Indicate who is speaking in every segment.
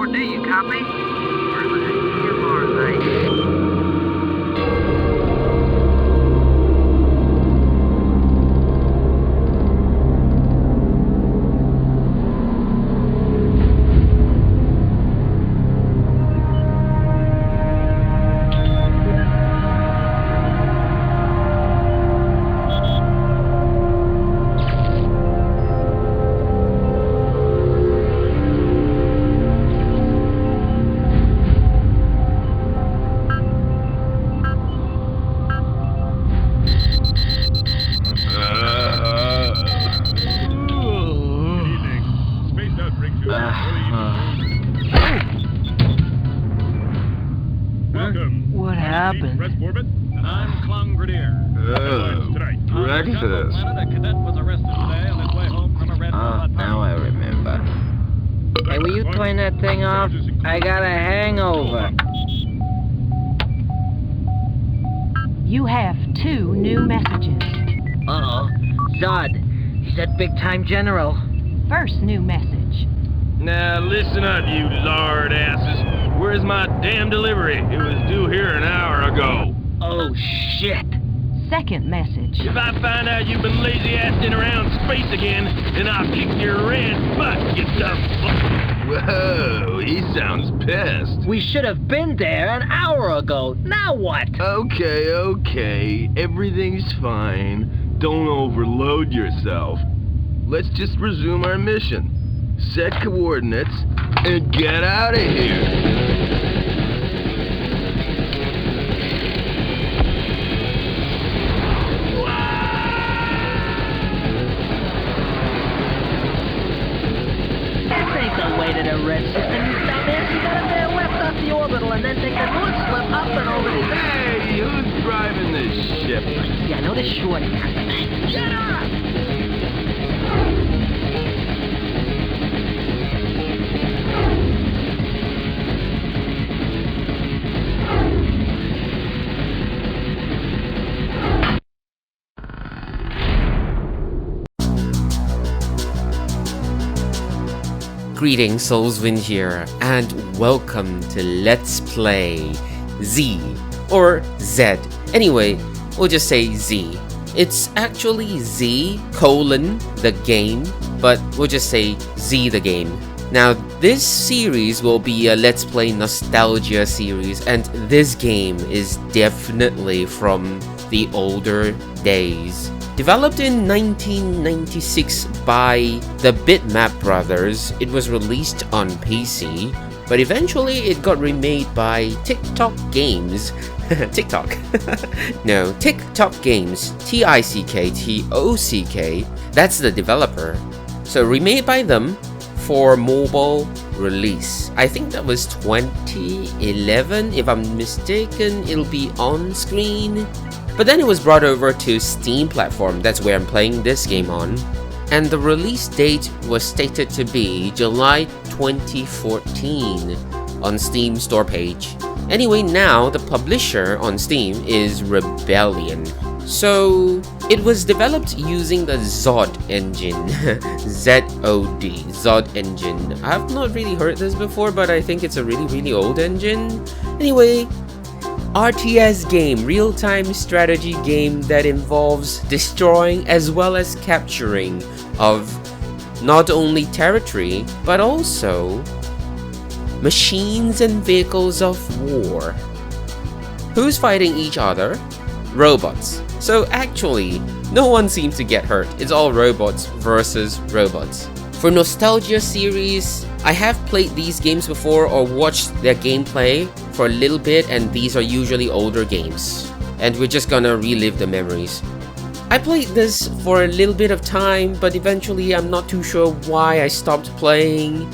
Speaker 1: 4, do you copy? Where the hell are they?
Speaker 2: What happened?
Speaker 3: I'm
Speaker 4: breakfast.
Speaker 2: Now I remember. Hey, will you turn that thing off? I got a hangover.
Speaker 5: You have 2 new messages.
Speaker 2: Uh-oh. Zod. He's that big-time general.
Speaker 5: First new message.
Speaker 3: Now listen up, you lard asses. Where's my damn delivery? It was due here an hour ago.
Speaker 2: Oh, shit.
Speaker 5: Second message.
Speaker 3: If I find out you've been lazy-assing around space again, then I'll kick your red butt, you dumb fuck.
Speaker 4: Whoa, he sounds pissed.
Speaker 2: We should have been there an hour ago. Now what?
Speaker 4: Okay. Everything's fine. Don't overload yourself. Let's just resume our mission. Set coordinates and get out of here.
Speaker 2: To the red system, you dumbass. You gotta veer left off the orbital and then take the moon slip up and over the...
Speaker 4: Hey, who's driving this ship?
Speaker 2: Yeah, I know this shorty. Shut up!
Speaker 6: Greetings, Soulswind here, and welcome to Let's Play Z, or Z. Anyway, we'll just say Z. It's actually Z colon the game, but we'll just say Z the game. Now, this series will be a Let's Play nostalgia series, and this game is definitely from the older days. Developed in 1996 by the Bitmap Brothers, it was released on PC, but eventually it got remade by TikTok Games. TikTok? No, TikTok Games. TICK, that's the developer. So remade by them for mobile release. I think that was 2011, if I'm mistaken. It'll be on screen. But then it was brought over to Steam platform, that's where I'm playing this game on. And the release date was stated to be July 2014 on Steam store page. Anyway, now the publisher on Steam is Rebellion. So it was developed using the Zod engine. Z-O-D, Zod engine. I've not really heard this before, but I think it's a really old engine. Anyway, RTS game, real-time strategy game that involves destroying as well as capturing of not only territory, but also machines and vehicles of war. Who's fighting each other? Robots. So actually, no one seems to get hurt. It's all robots versus robots. For nostalgia series, I have played these games before or watched their gameplay for a little bit, and these are usually older games. And we're just gonna relive the memories. I played this for a little bit of time, but eventually I'm not too sure why I stopped playing.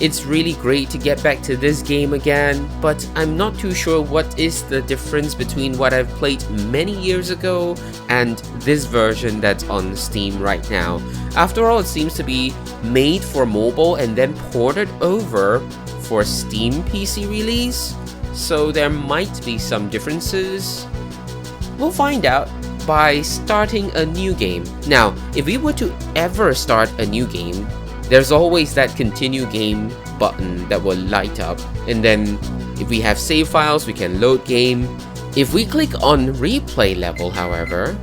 Speaker 6: It's really great to get back to this game again, but I'm not too sure what is the difference between what I've played many years ago and this version that's on Steam right now. After all, it seems to be made for mobile and then ported over for Steam PC release, so there might be some differences. We'll find out by starting a new game. Now, if we were to ever start a new game, there's always that continue game button that will light up, and then if we have save files, we can load game. If we click on replay level, however,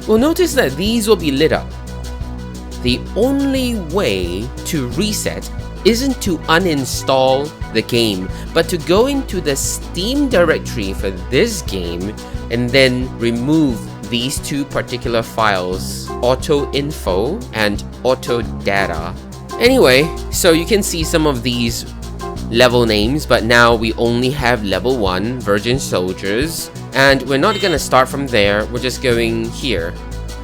Speaker 6: we'll notice that these will be lit up. The only way to reset isn't to uninstall the game, but to go into the Steam directory for this game and then remove these two particular files, autoinfo and autodata. Anyway, so you can see some of these level names, but now we only have level 1, Virgin Soldiers, and we're not gonna start from there, we're just going here.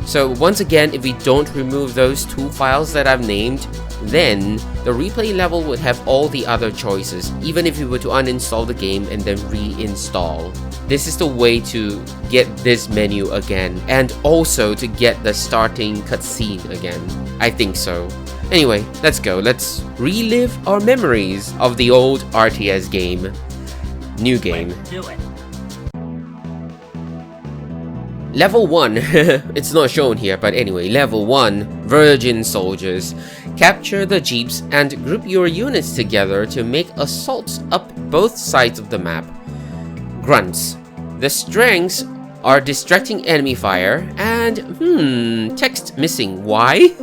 Speaker 6: So once again, if we don't remove those two files that I've named, then the replay level would have all the other choices, even if you were to uninstall the game and then reinstall. This is the way to get this menu again, and also to get the starting cutscene again. I think so. Anyway, let's go. Let's relive our memories of the old RTS game. New game.
Speaker 1: Do it.
Speaker 6: Level 1, it's not shown here, but anyway, level 1, Virgin Soldiers. Capture the jeeps and group your units together to make assaults up both sides of the map. Grunts. The strengths are distracting enemy fire and, text missing. Why?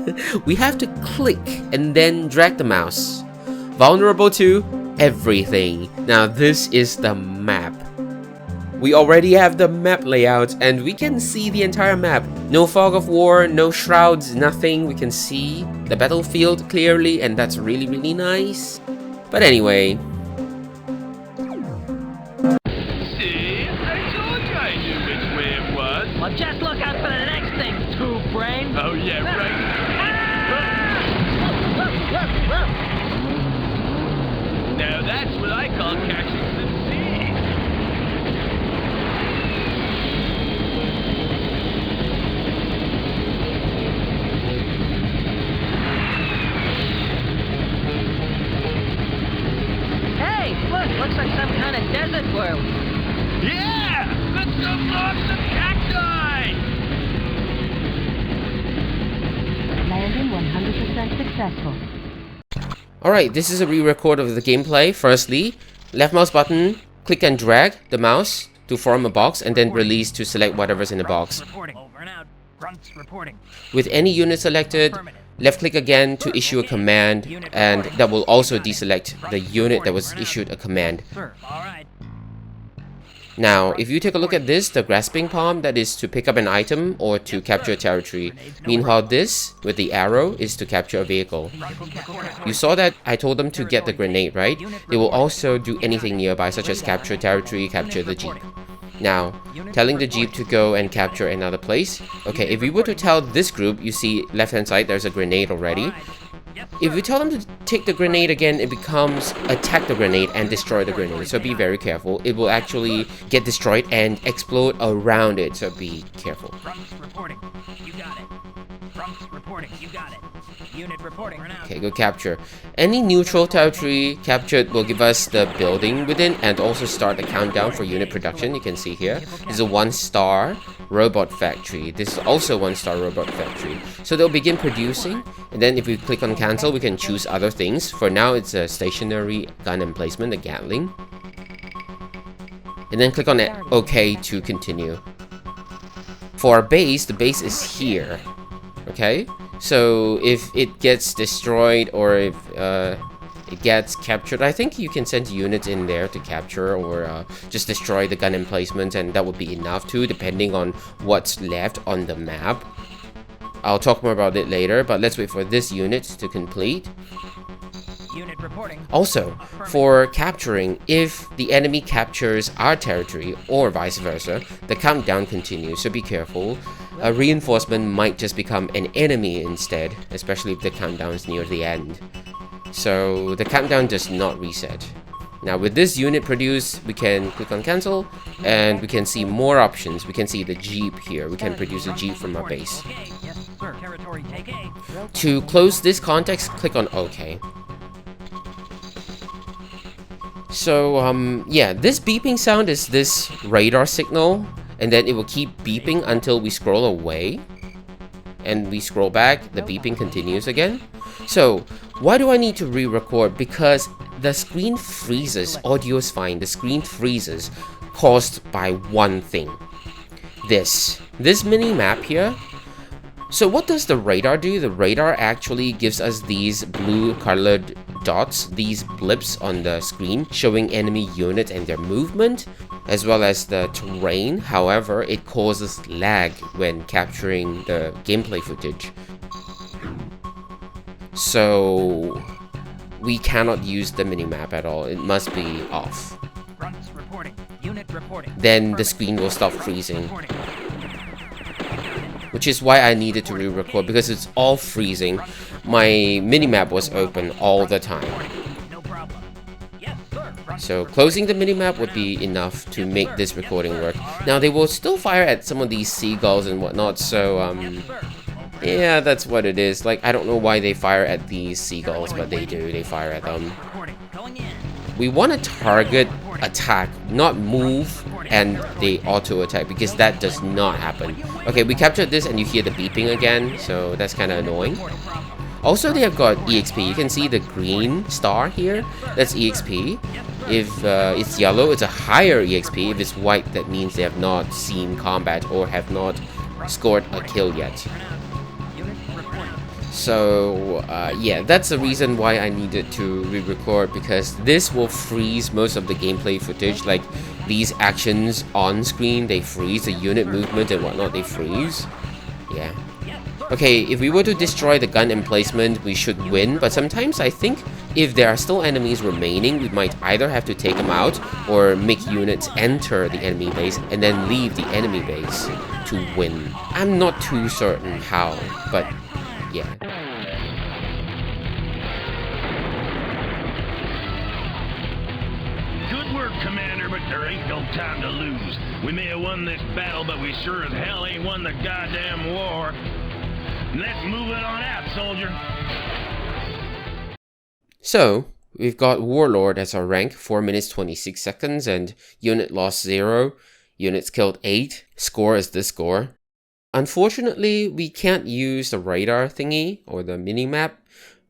Speaker 6: We have to click and then drag the mouse. Vulnerable to everything. Now this is the map. We already have the map layout and we can see the entire map. No fog of war, no shrouds, nothing. We can see the battlefield clearly, and that's really, really nice. But anyway.
Speaker 3: See? I told you I knew which way it was.
Speaker 1: Well, just look out for the next thing, two brain.
Speaker 3: Oh yeah, right. Now that's what I call catching the sea.
Speaker 1: Hey, look, looks like some kind of desert world.
Speaker 3: Yeah! Let's go blow up some cacti!
Speaker 5: Landing 100% successful.
Speaker 6: Alright, this is a re-record of the gameplay. Firstly, left mouse button, click and drag the mouse to form a box, and then release to select whatever's in the box.
Speaker 1: Reporting. Over and out. Grunts reporting.
Speaker 6: With any unit selected, left click again to issue a command, and that will also deselect the unit that was issued a command.
Speaker 1: Sir, all right.
Speaker 6: Now, if you take a look at this, the grasping palm, that is to pick up an item or to capture a territory. Meanwhile, this, with the arrow, is to capture a vehicle. You saw that I told them to get the grenade, right? They will also do anything nearby, such as capture territory, capture the jeep. Now, telling the jeep to go and capture another place. Okay, if we were to tell this group, you see left hand side, there's a grenade already. If we tell them to take the grenade again, it becomes attack the grenade and destroy the grenade. So be very careful. It will actually get destroyed and explode around it. So be careful.
Speaker 1: Grunts reporting. You got it. Grunts reporting. You got it. Unit reporting.
Speaker 6: Okay, go capture. Any neutral territory captured will give us the building within and also start the countdown for unit production. You can see here. This is a 1-star robot factory. This is also 1-star robot factory. So they'll begin producing, and then if we click on cancel, we can choose other things. For now, it's a stationary gun emplacement, a Gatling. And then click on OK to continue. For our base, the base is here. Okay? So if it gets destroyed or if it gets captured, I think you can send units in there to capture or just destroy the gun emplacement, and that would be enough too, depending on what's left on the map. I'll talk more about it later, but let's wait for this unit to complete.
Speaker 1: Unit reporting.
Speaker 6: Also, for capturing, if the enemy captures our territory or vice versa, the countdown continues, so be careful. A reinforcement might just become an enemy instead, especially if the countdown is near the end. So the countdown does not reset. Now with this unit produced, we can click on cancel and we can see more options. We can see the jeep here. We can produce a jeep from our base.
Speaker 1: Okay. Yes, sir. Territory take A.
Speaker 6: To close this context, click on OK. So yeah, this beeping sound is this radar signal, and then it will keep beeping until we scroll away. and we scroll back, the beeping continues again. So, why do I need to re-record? Because the screen freezes. Audio is fine. The screen freezes caused by one thing. This mini-map here. So what does the radar do? The radar actually gives us these blue colored dots, these blips on the screen showing enemy units and their movement, as well as the terrain. However, it causes lag when capturing the gameplay footage. So we cannot use the minimap at all. It must be off.
Speaker 1: Fronts reporting. Unit reporting.
Speaker 6: Then the screen will stop freezing. Which is why I needed to re-record, because it's all freezing. My minimap was open all the time.
Speaker 1: No problem. Yes, sir. Front
Speaker 6: So closing the minimap would be enough to make this recording work. Now they will still fire at some of these seagulls and whatnot, so yeah, that's what it is. Like, I don't know why they fire at these seagulls, but they do. They fire at them.
Speaker 1: reporting. Going in.
Speaker 6: We want to target attack, not move and they auto attack, because that does not happen. Okay, we captured this and you hear the beeping again, so that's kind of annoying. Also, they have got EXP. You can see the green star here. That's EXP. If it's yellow, it's a higher EXP. If it's white, that means they have not seen combat or have not scored a kill yet. So yeah, that's the reason why I needed to re-record, because this will freeze most of the gameplay footage. Like these actions on screen, they freeze. The unit movement and whatnot, they freeze. Yeah. Okay, if we were to destroy the gun emplacement, we should win. But sometimes I think if there are still enemies remaining, we might either have to take them out or make units enter the enemy base and then leave the enemy base to win. I'm not too certain how, but yeah.
Speaker 3: Good work, Commander, but there ain't no time to lose. We may have won this battle, but we sure as hell ain't won the goddamn war. Let's move it on out, soldier.
Speaker 6: So, we've got Warlord as our rank, 4 minutes 26 seconds, and unit loss 0, units killed 8, score is this score. Unfortunately, we can't use the radar thingy or the minimap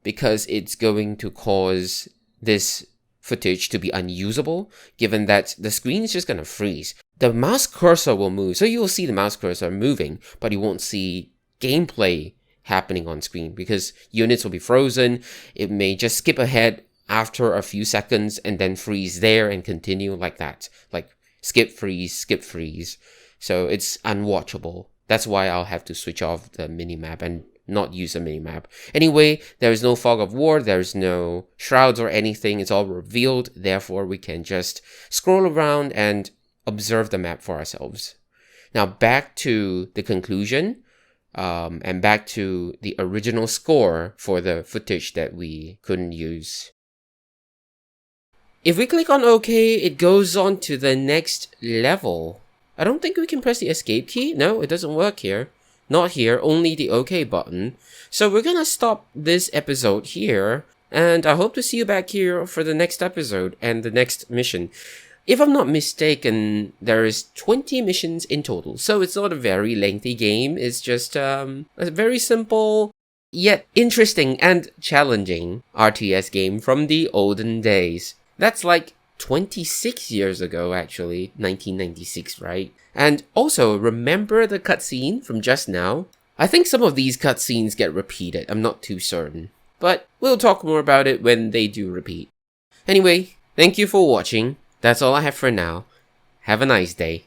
Speaker 6: because it's going to cause this footage to be unusable, given that the screen is just going to freeze. The mouse cursor will move, so you will see the mouse cursor moving, but you won't see gameplay happening on screen because units will be frozen. It may just skip ahead after a few seconds and then freeze there and continue like that. Like skip, freeze. So it's unwatchable. That's why I'll have to switch off the minimap and not use a minimap. Anyway, there is no fog of war, there's no shrouds or anything, it's all revealed, therefore we can just scroll around and observe the map for ourselves. Now back to the conclusion, and back to the original score for the footage that we couldn't use. If we click on OK, it goes on to the next level. I don't think we can press the escape key. No, it doesn't work here. Not here, only the OK button. So we're gonna stop this episode here, and I hope to see you back here for the next episode and the next mission. If I'm not mistaken, there is 20 missions in total, so it's not a very lengthy game. It's just a very simple, yet interesting and challenging RTS game from the olden days. That's like 26 years ago, actually. 1996, right? And also, remember the cutscene from just now? I think some of these cutscenes get repeated. I'm not too certain. But we'll talk more about it when they do repeat. Anyway, thank you for watching. That's all I have for now. Have a nice day.